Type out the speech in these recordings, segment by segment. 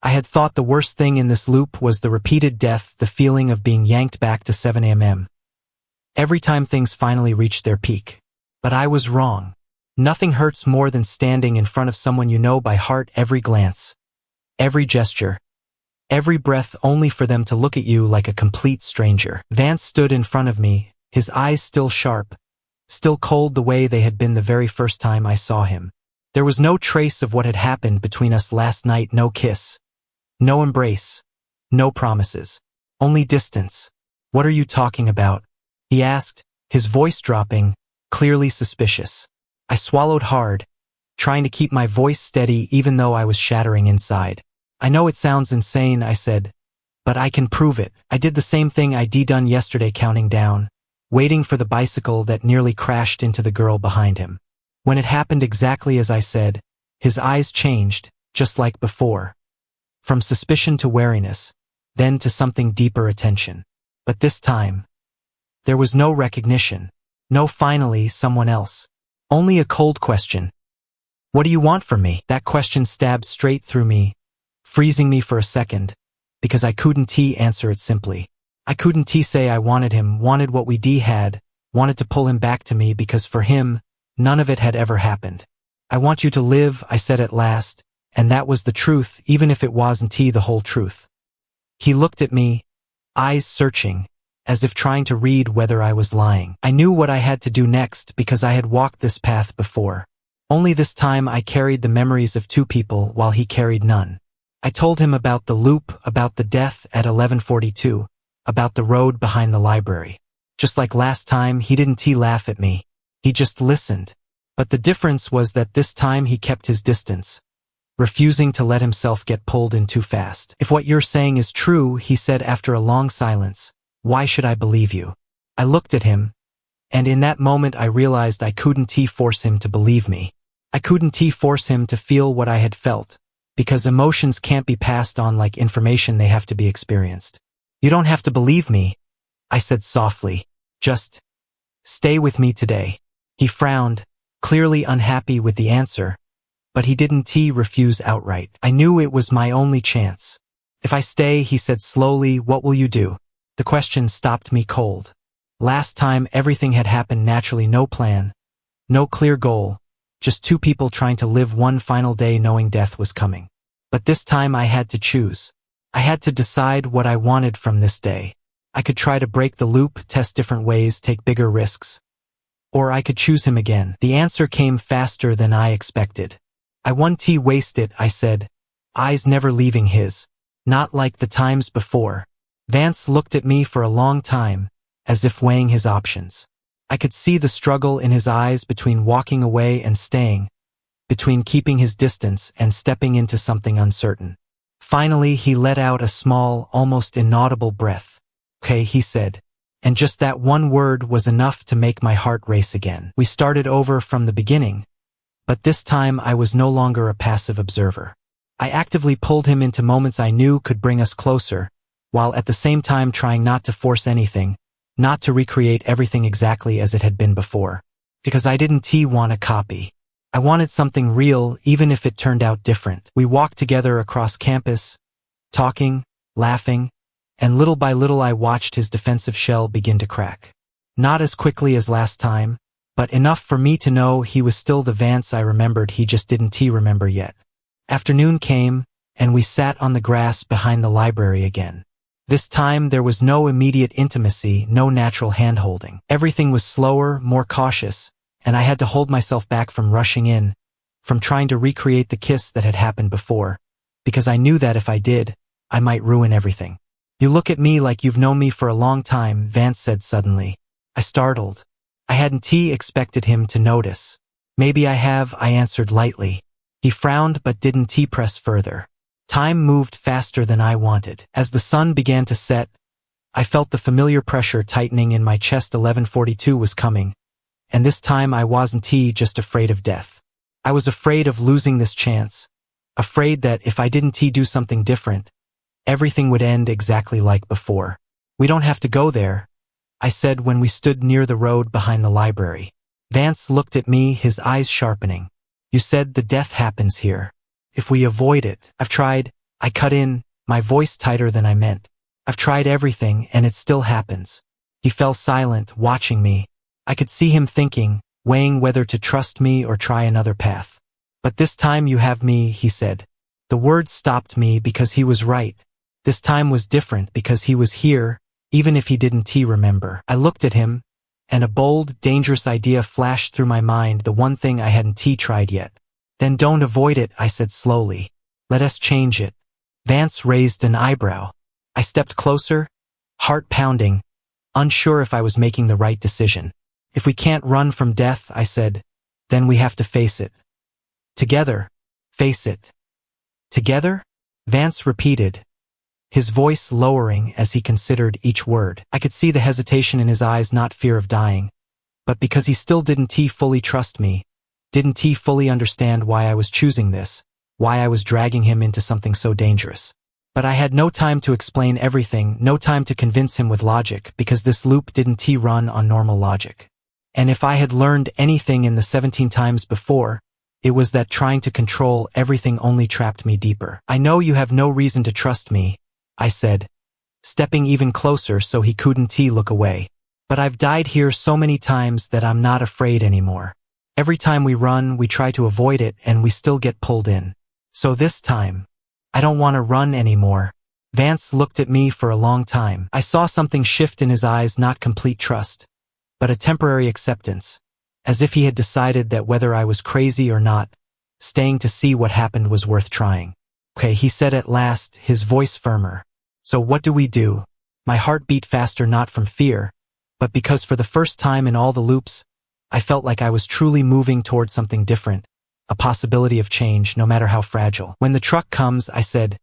I had thought the worst thing in this loop was the repeated death, the feeling of being yanked back to 7 a.m. every time things finally reached their peak. But I was wrong. Nothing hurts more than standing in front of someone you know by heart, every glance, every gesture, every breath, only for them to look at you like a complete stranger. Vance stood in front of me, his eyes still sharp, still cold the way they had been the very first time I saw him. There was no trace of what had happened between us last night, no kiss, no embrace, no promises, only distance. "What are you talking about?" he asked, his voice dropping, clearly suspicious. I swallowed hard, trying to keep my voice steady even though I was shattering inside. "I know it sounds insane," I said, "but I can prove it. I did the same thing I'd done yesterday, counting down, waiting for the bicycle that nearly crashed into the girl behind him. When it happened exactly as I said, his eyes changed, just like before. From suspicion to wariness, then to something deeper, attention. But this time, there was no recognition, no finally someone else. Only a cold question. "What do you want from me?" That question stabbed straight through me, freezing me for a second, because I couldn't answer it simply. I couldn't say I wanted him, wanted what we had, wanted to pull him back to me, because for him, none of it had ever happened. "I want you to live," I said at last, and that was the truth, even if it wasn't the whole truth. He looked at me, eyes searching, as if trying to read whether I was lying. I knew what I had to do next because I had walked this path before. Only this time I carried the memories of two people while he carried none. I told him about the loop, about the death at 11:42, about the road behind the library. Just like last time, he didn't laugh at me. He just listened. But the difference was that this time he kept his distance, refusing to let himself get pulled in too fast. "If what you're saying is true," he said after a long silence, "why should I believe you?" I looked at him, and in that moment I realized I couldn't force him to believe me. I couldn't force him to feel what I had felt, because emotions can't be passed on like information, they have to be experienced. "You don't have to believe me," I said softly. "Just stay with me today." He frowned, clearly unhappy with the answer, but he didn't refuse outright. I knew it was my only chance. "If I stay," he said slowly, "what will you do?" The question stopped me cold. Last time everything had happened naturally, no plan, no clear goal, just two people trying to live one final day knowing death was coming. But this time I had to choose. I had to decide what I wanted from this day. I could try to break the loop, test different ways, take bigger risks. Or I could choose him again. The answer came faster than I expected. "I won't waste it," I said, eyes never leaving his. "Not like the times before." Vance looked at me for a long time, as if weighing his options. I could see the struggle in his eyes between walking away and staying, between keeping his distance and stepping into something uncertain. Finally, he let out a small, almost inaudible breath. "Okay," he said, and just that one word was enough to make my heart race again. We started over from the beginning, but this time I was no longer a passive observer. I actively pulled him into moments I knew could bring us closer, while at the same time trying not to force anything, not to recreate everything exactly as it had been before. Because I didn't want a copy. I wanted something real, even if it turned out different. We walked together across campus, talking, laughing, and little by little I watched his defensive shell begin to crack. Not as quickly as last time, but enough for me to know he was still the Vance I remembered, he just didn't remember yet. Afternoon came, and we sat on the grass behind the library again. This time there was no immediate intimacy, no natural hand-holding. Everything was slower, more cautious, and I had to hold myself back from rushing in, from trying to recreate the kiss that had happened before, because I knew that if I did, I might ruin everything. "You look at me like you've known me for a long time," Vance said suddenly. I startled. I hadn't expected him to notice. "Maybe I have," I answered lightly. He frowned but didn't press further. Time moved faster than I wanted. As the sun began to set, I felt the familiar pressure tightening in my chest. 11:42 was coming, and this time I wasn't just afraid of death. I was afraid of losing this chance, afraid that if I didn't do something different, everything would end exactly like before. "We don't have to go there," I said when we stood near the road behind the library. Vance looked at me, his eyes sharpening. "You said the death happens here. If we avoid it, I've tried," I cut in, my voice tighter than I meant. I've tried everything, and it still happens. He fell silent, watching me. I could see him thinking, weighing whether to trust me or try another path. But this time you have me, he said. The words stopped me because he was right. This time was different because he was here, even if he didn't remember. I looked at him, and a bold, dangerous idea flashed through my mind, the one thing I hadn't tried yet. Then don't avoid it, I said slowly. Let us change it. Vance raised an eyebrow. I stepped closer, heart pounding, unsure if I was making the right decision. If we can't run from death, I said, then we have to face it. Together. Face it. Together? Vance repeated, his voice lowering as he considered each word. I could see the hesitation in his eyes, not fear of dying, but because he still didn't fully trust me, didn't fully understand why I was choosing this, why I was dragging him into something so dangerous. But I had no time to explain everything, no time to convince him with logic, because this loop didn't run on normal logic. And if I had learned anything in the 17 times before, it was that trying to control everything only trapped me deeper. I know you have no reason to trust me, I said, stepping even closer so he couldn't look away. But I've died here so many times that I'm not afraid anymore. Every time we run, we try to avoid it, and we still get pulled in. So this time, I don't want to run anymore. Vance looked at me for a long time. I saw something shift in his eyes, not complete trust, but a temporary acceptance, as if he had decided that whether I was crazy or not, staying to see what happened was worth trying. Okay, he said at last, his voice firmer. So what do we do? My heart beat faster, not from fear, but because for the first time in all the loops, I felt like I was truly moving toward something different, a possibility of change, no matter how fragile. When the truck comes, I said,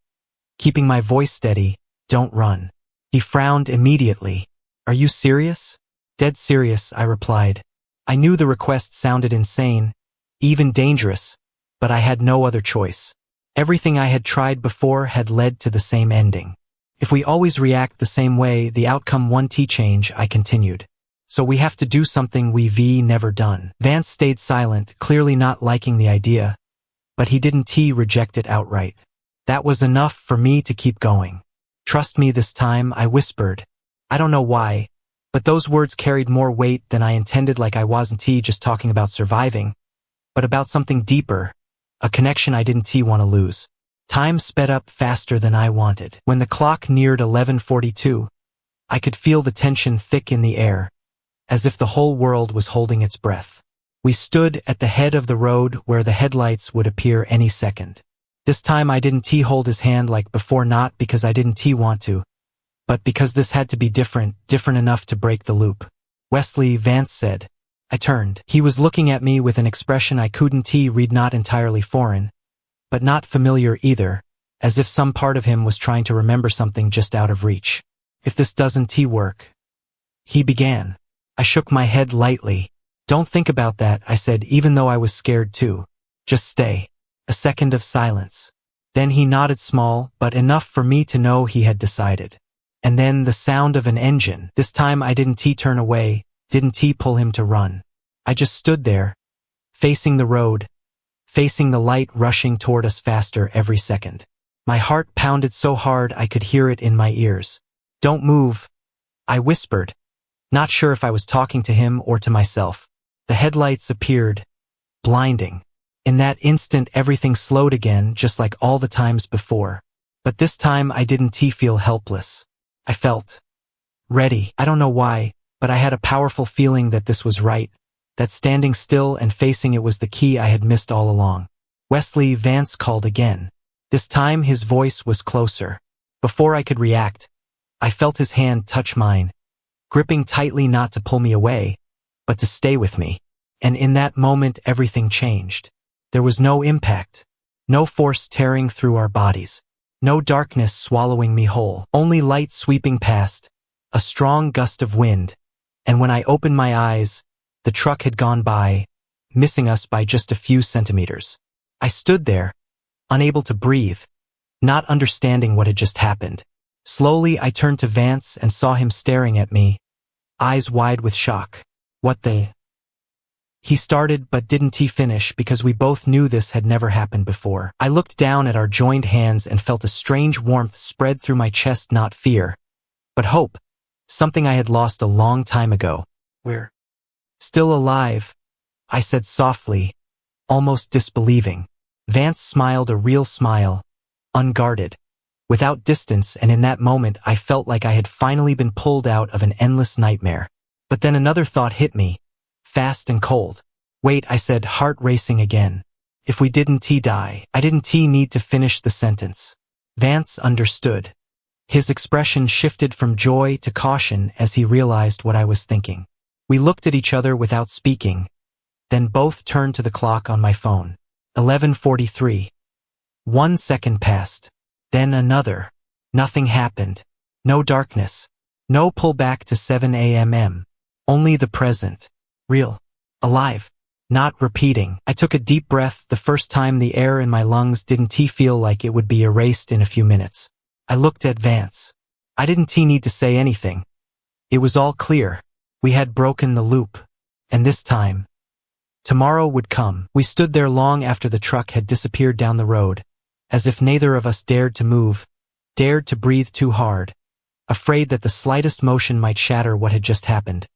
keeping my voice steady, don't run. He frowned immediately. Are you serious? Dead serious, I replied. I knew the request sounded insane, even dangerous, but I had no other choice. Everything I had tried before had led to the same ending. If we always react the same way, the outcome won't change, I continued. So we have to do something we've never done. Vance stayed silent, clearly not liking the idea, but he didn't reject it outright. That was enough for me to keep going. Trust me this time, I whispered. I don't know why, but those words carried more weight than I intended, like I wasn't just talking about surviving, but about something deeper, a connection I didn't want to lose. Time sped up faster than I wanted. When the clock neared 11:42, I could feel the tension thick in the air, as if the whole world was holding its breath. We stood at the head of the road where the headlights would appear any second. This time I didn't hold his hand like before, not because I didn't want to, but because this had to be different enough to break the loop. Wesley, Vance said. I turned. He was looking at me with an expression I couldn't read, not entirely foreign, but not familiar either, as if some part of him was trying to remember something just out of reach. If this doesn't work, he began. I shook my head lightly. Don't think about that, I said, even though I was scared too. Just stay. A second of silence. Then he nodded, small, but enough for me to know he had decided. And then the sound of an engine. This time I didn't turn away, didn't pull him to run. I just stood there, facing the road, facing the light rushing toward us faster every second. My heart pounded so hard I could hear it in my ears. Don't move, I whispered, not sure if I was talking to him or to myself. The headlights appeared, blinding. In that instant everything slowed again, just like all the times before. But this time I didn't feel helpless. I felt ready. I don't know why, but I had a powerful feeling that this was right, that standing still and facing it was the key I had missed all along. Wesley, Vance called again. This time his voice was closer. Before I could react, I felt his hand touch mine, gripping tightly, not to pull me away, but to stay with me. And in that moment everything changed. There was no impact, no force tearing through our bodies, no darkness swallowing me whole, only light sweeping past, a strong gust of wind, and when I opened my eyes, the truck had gone by, missing us by just a few centimeters. I stood there, unable to breathe, not understanding what had just happened. Slowly I turned to Vance and saw him staring at me, eyes wide with shock. What the... He started but didn't he finish because we both knew this had never happened before. I looked down at our joined hands and felt a strange warmth spread through my chest, not fear, but hope, something I had lost a long time ago. We're still alive, I said softly, almost disbelieving. Vance smiled a real smile, unguarded, without distance, and in that moment I felt like I had finally been pulled out of an endless nightmare. But then another thought hit me, fast and cold. Wait, I said, heart racing again. If we didn't die, I didn't need to finish the sentence. Vance understood. His expression shifted from joy to caution as he realized what I was thinking. We looked at each other without speaking, then both turned to the clock on my phone. 11:43. 1 second passed. Then another. Nothing happened. No darkness. No pullback to 7 a.m. Only the present. Real. Alive. Not repeating. I took a deep breath, the first time the air in my lungs didn't feel like it would be erased in a few minutes. I looked at Vance. I didn't need to say anything. It was all clear. We had broken the loop. And this time, tomorrow would come. We stood there long after the truck had disappeared down the road, as if neither of us dared to move, dared to breathe too hard, afraid that the slightest motion might shatter what had just happened,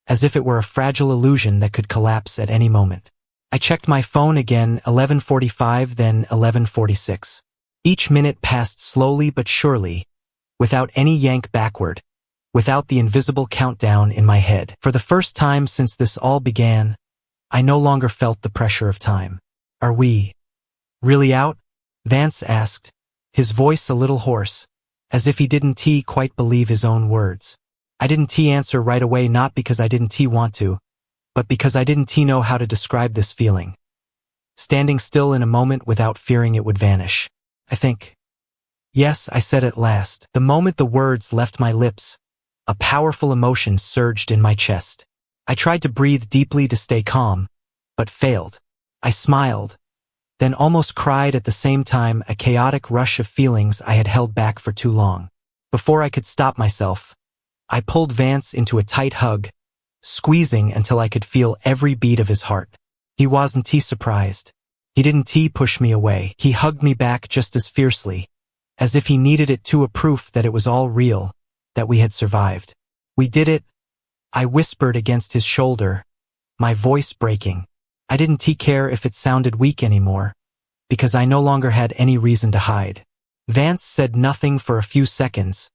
as if it were a fragile illusion that could collapse at any moment. I checked my phone again, 11:45, then 11:46. Each minute passed slowly but surely, without any yank backward, without the invisible countdown in my head. For the first time since this all began, I no longer felt the pressure of time. Are we really out? Vance asked, his voice a little hoarse, as if he didn't quite believe his own words. I didn't answer right away, not because I didn't want to, but because I didn't know how to describe this feeling. Standing still in a moment without fearing it would vanish. I think. Yes, I said at last. The moment the words left my lips, a powerful emotion surged in my chest. I tried to breathe deeply to stay calm, but failed. I smiled, then almost cried at the same time, a chaotic rush of feelings I had held back for too long. Before I could stop myself, I pulled Vance into a tight hug, squeezing until I could feel every beat of his heart. He wasn't surprised. He didn't push me away. He hugged me back just as fiercely, as if he needed it to a proof that it was all real, that we had survived. We did it, I whispered against his shoulder, my voice breaking. I didn't care if it sounded weak anymore, because I no longer had any reason to hide. Vance said nothing for a few seconds,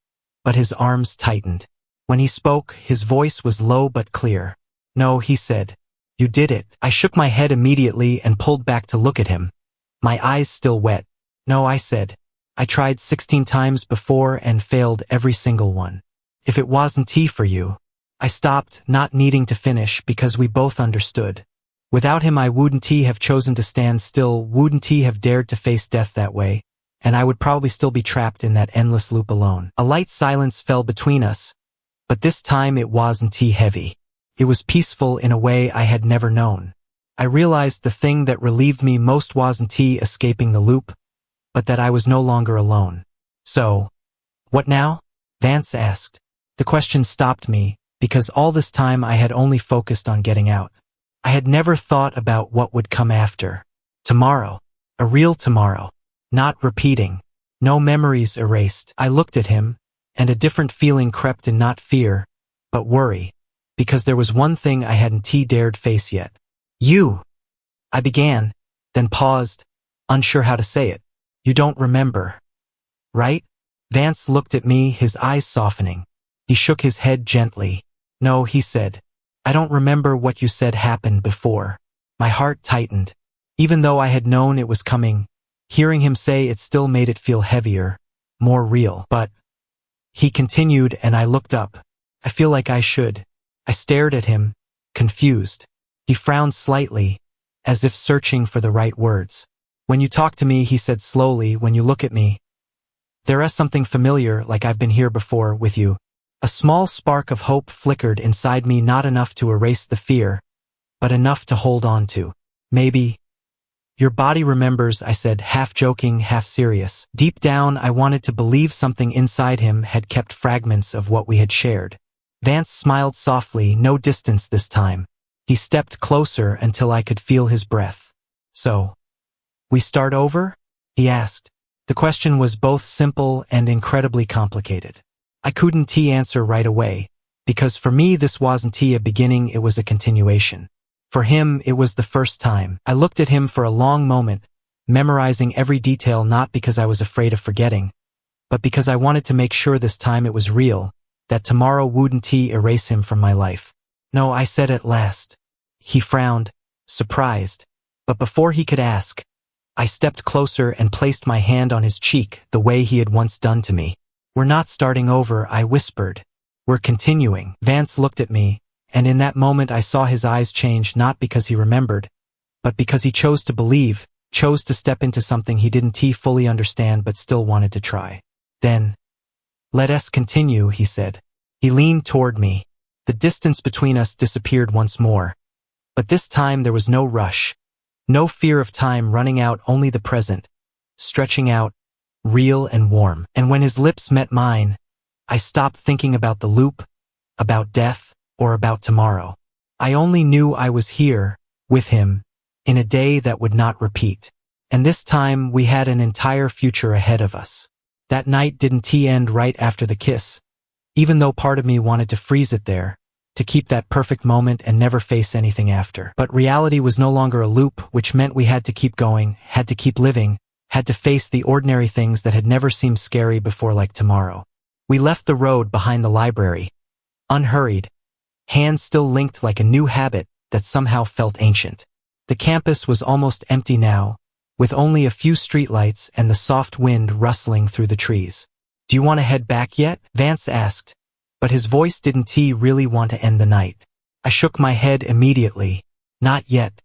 but his arms tightened. When he spoke, his voice was low but clear. No, he said. You did it. I shook my head immediately and pulled back to look at him, my eyes still wet. No, I said. I tried 16 times before and failed every single one. If it wasn't for you. I stopped, not needing to finish because we both understood. Without him I wouldn't have chosen to stand still, wouldn't have dared to face death that way, and I would probably still be trapped in that endless loop alone. A light silence fell between us, but this time it wasn't heavy. It was peaceful in a way I had never known. I realized the thing that relieved me most wasn't escaping the loop, but that I was no longer alone. So, what now? Vance asked. The question stopped me, because all this time I had only focused on getting out. I had never thought about what would come after. Tomorrow. A real tomorrow. Not repeating. No memories erased. I looked at him, and a different feeling crept in, not fear, but worry, because there was one thing I hadn't dared face yet. You. I began, then paused, unsure how to say it. You don't remember, right? Vance looked at me, his eyes softening. He shook his head gently. No, he said. I don't remember what you said happened before. My heart tightened. Even though I had known it was coming, hearing him say it still made it feel heavier, more real. But, he continued, and I looked up. I feel like I should. I stared at him, confused. He frowned slightly, as if searching for the right words. When you talk to me, he said slowly, when you look at me, there is something familiar, like I've been here before with you. A small spark of hope flickered inside me, not enough to erase the fear, but enough to hold on to. Maybe. Your body remembers, I said, half joking, half serious. Deep down, I wanted to believe something inside him had kept fragments of what we had shared. Vance smiled softly, no distance this time. He stepped closer until I could feel his breath. So, we start over? He asked. The question was both simple and incredibly complicated. I couldn't answer right away, because for me this wasn't a beginning, it was a continuation. For him, it was the first time. I looked at him for a long moment, memorizing every detail not because I was afraid of forgetting, but because I wanted to make sure this time it was real, that tomorrow wouldn't erase him from my life. No, I said at last. He frowned, surprised, but before he could ask, I stepped closer and placed my hand on his cheek the way he had once done to me. We're not starting over, I whispered. We're continuing. Vance looked at me, and in that moment I saw his eyes change not because he remembered, but because he chose to believe, chose to step into something he didn't fully understand but still wanted to try. Then, let us continue, he said. He leaned toward me. The distance between us disappeared once more. But this time there was no rush. No fear of time running out, only the present, stretching out, real and warm. And when his lips met mine, I stopped thinking about the loop, about death, or about tomorrow. I only knew I was here, with him, in a day that would not repeat. And this time we had an entire future ahead of us. That night didn't end right after the kiss, even though part of me wanted to freeze it there, to keep that perfect moment and never face anything after. But reality was no longer a loop, which meant we had to keep going, had to keep living, had to face the ordinary things that had never seemed scary before, like tomorrow. We left the road behind the library, unhurried, hands still linked like a new habit that somehow felt ancient. The campus was almost empty now, with only a few streetlights and the soft wind rustling through the trees. Do you want to head back yet? Vance asked, but his voice didn't really want to end the night. I shook my head immediately. Not yet.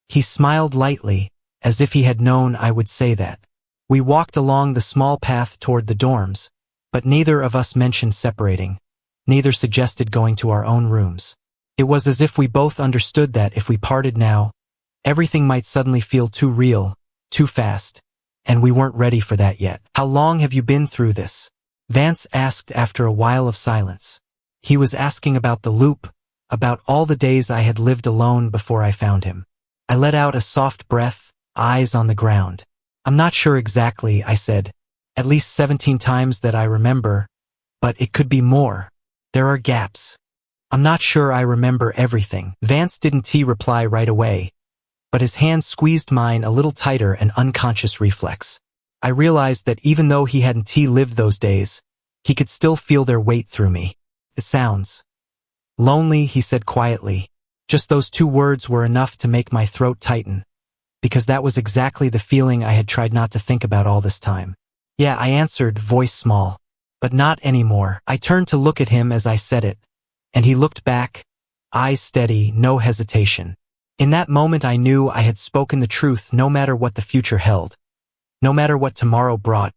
He smiled lightly, as if he had known I would say that. We walked along the small path toward the dorms, but neither of us mentioned separating. Neither suggested going to our own rooms. It was as if we both understood that if we parted now, everything might suddenly feel too real, too fast, and we weren't ready for that yet. How long have you been through this? Vance asked after a while of silence. He was asking about the loop, about all the days I had lived alone before I found him. I let out a soft breath, eyes on the ground. I'm not sure exactly, I said. At least 17 times that I remember, but it could be more. There are gaps. I'm not sure I remember everything. Vance didn't reply right away, but his hand squeezed mine a little tighter, an unconscious reflex. I realized that even though he hadn't lived those days, he could still feel their weight through me. It sounds lonely, he said quietly. Just those two words were enough to make my throat tighten, because that was exactly the feeling I had tried not to think about all this time. Yeah, I answered, voice small. But not anymore. I turned to look at him as I said it, and he looked back, eyes steady, no hesitation. In that moment I knew I had spoken the truth, no matter what the future held. No matter what tomorrow brought,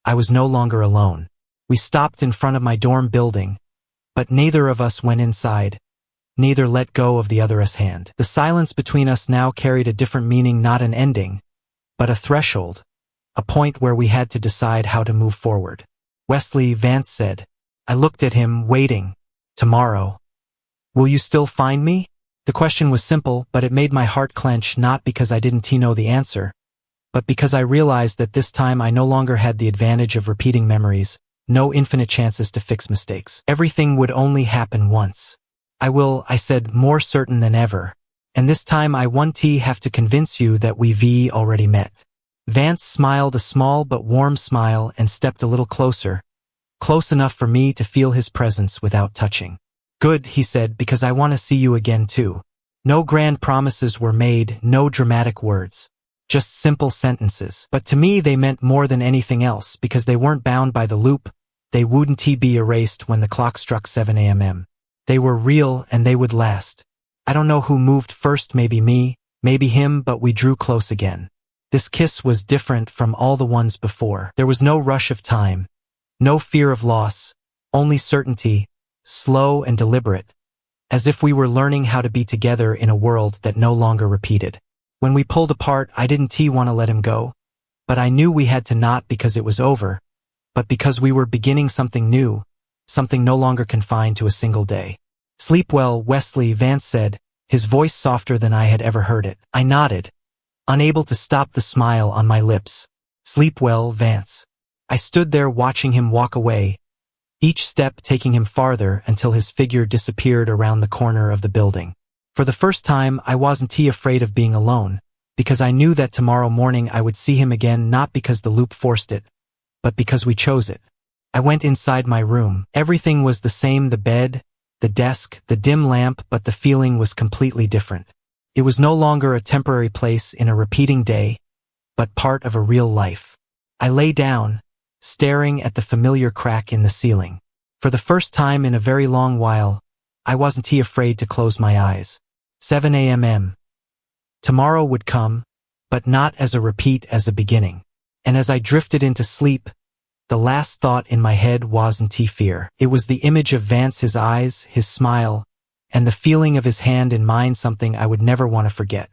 I was no longer alone. We stopped in front of my dorm building, but neither of us went inside. Neither let go of the other's hand. The silence between us now carried a different meaning, not an ending, but a threshold, a point where we had to decide how to move forward. Wesley, Vance said. I looked at him, waiting. Tomorrow. Will you still find me? The question was simple, but it made my heart clench, not because I didn't know the answer, but because I realized that this time I no longer had the advantage of repeating memories, no infinite chances to fix mistakes. Everything would only happen once. I will, I said, more certain than ever. And this time I won't have to convince you that we've already met. Vance smiled a small but warm smile and stepped a little closer, close enough for me to feel his presence without touching. Good, he said, because I want to see you again too. No grand promises were made, no dramatic words. Just simple sentences. But to me they meant more than anything else, because they weren't bound by the loop. They wouldn't be erased when the clock struck 7 a.m. They were real and they would last. I don't know who moved first, maybe me, maybe him, but we drew close again. This kiss was different from all the ones before. There was no rush of time, no fear of loss, only certainty, slow and deliberate, as if we were learning how to be together in a world that no longer repeated. When we pulled apart, I didn't want to let him go, but I knew we had to, not because it was over, but because we were beginning something new, something no longer confined to a single day. Sleep well, Wesley, Vance said, his voice softer than I had ever heard it. I nodded, unable to stop the smile on my lips. Sleep well, Vance. I stood there watching him walk away, each step taking him farther until his figure disappeared around the corner of the building. For the first time, I wasn't afraid of being alone, because I knew that tomorrow morning I would see him again, not because the loop forced it, but because we chose it. I went inside my room. Everything was the same, the bed, the desk, the dim lamp, but the feeling was completely different. It was no longer a temporary place in a repeating day, but part of a real life. I lay down, staring at the familiar crack in the ceiling. For the first time in a very long while, I wasn't afraid to close my eyes. 7 a.m. Tomorrow would come, but not as a repeat, as a beginning. And as I drifted into sleep, the last thought in my head wasn't fear. It was the image of Vance, his eyes, his smile, and the feeling of his hand in mine, something I would never want to forget.